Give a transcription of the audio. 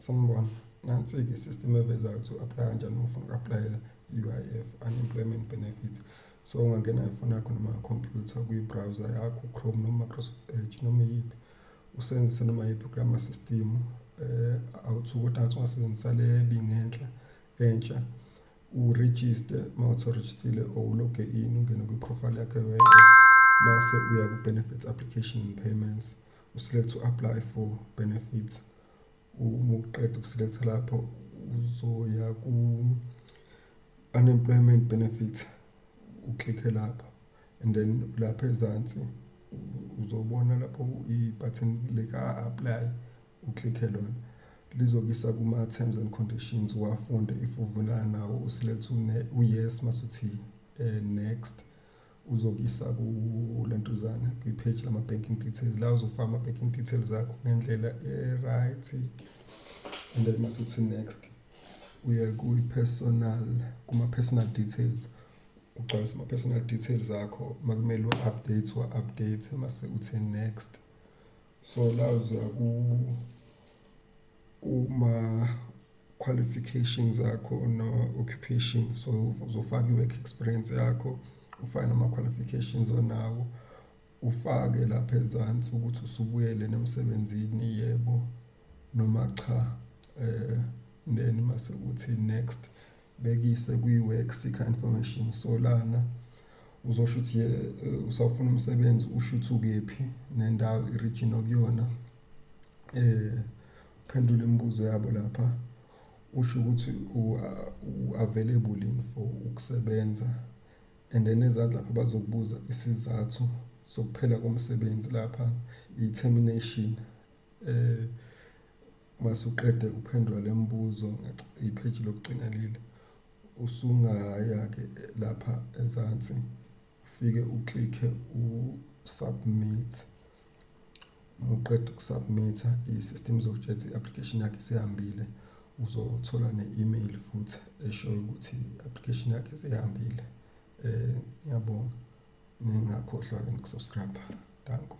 Sanibona, nansi-ke i-system evezayo ukuthi u-apply kanjani uma ufuna uku-applyela i-UIF, Unemployment Benefit. So ungangena ngefoni yakho noma ngekhompyutha kwi-browser yakho, Chrome noma Microsoft Edge noma iyiphi, usebenzise noma yiphi kulama system, awuthi kodwa ngathi ungasebenzisa le ebingenhla entsha, urejiste. Mawuthi urejistile or uloge in, ungene kwi-profile yakho ye-UIF, mase uya ku-benefits application and payments, uselect to-apply for benefits. Uma uqeda ukuselecta lapho uzoya ku-unemployment benefit, uklikhe lapho, and then lapha ezansi uzobona lapho i-button lika-apply, uklikhe lona, lizokuyisa kuma-terms and conditions, uwafunde if uvumelana nawo, uselect u-yes masuthi next, uzokuyisa kulentuzana kwi-page lama-banking details, la uzofaka ama-banking details akho ngendlela e-right, and then masuthi next, uye kuma-personal details, ugcwalise ama-personal details akho, makumele uwa-update, mase uthi next. So la uzoya kuma-qualifications akho no-occupation, so uzofaka i-work experience yakho, ufake nama-qualifications onawo, ufake lapha ezansi ukuthi usubuyele emsebenzini, yebo noma cha, then mase uthi next, bekuyise kwi-work seeker information. So lana uzosho ukuthi usawufuna umsebenzi, usho ukuthi ukephi nendawo, i-region okuyona, uphendule imibuzo yabo lapha, usho ukuthi u-available yini for ukusebenza, and then ezansi lapha bazokubuza isizathu sokuphela komsebenzi lapha, i-termination. Mase uqede uphendula le mibuzo, ipheji lokugcina leli, usungaya-ke lapha ezansi, ufike uklikhe u-submit. Uma uqeda ukusubmitha, i-system izokutshela ukuthi i-application yakho isihambile, uzothola ne-email futhi eshoyo ukuthi i-application yakho isihambile. Ngiyabonga, ningakhohlwa-ke nokusubscribe-a. Danko.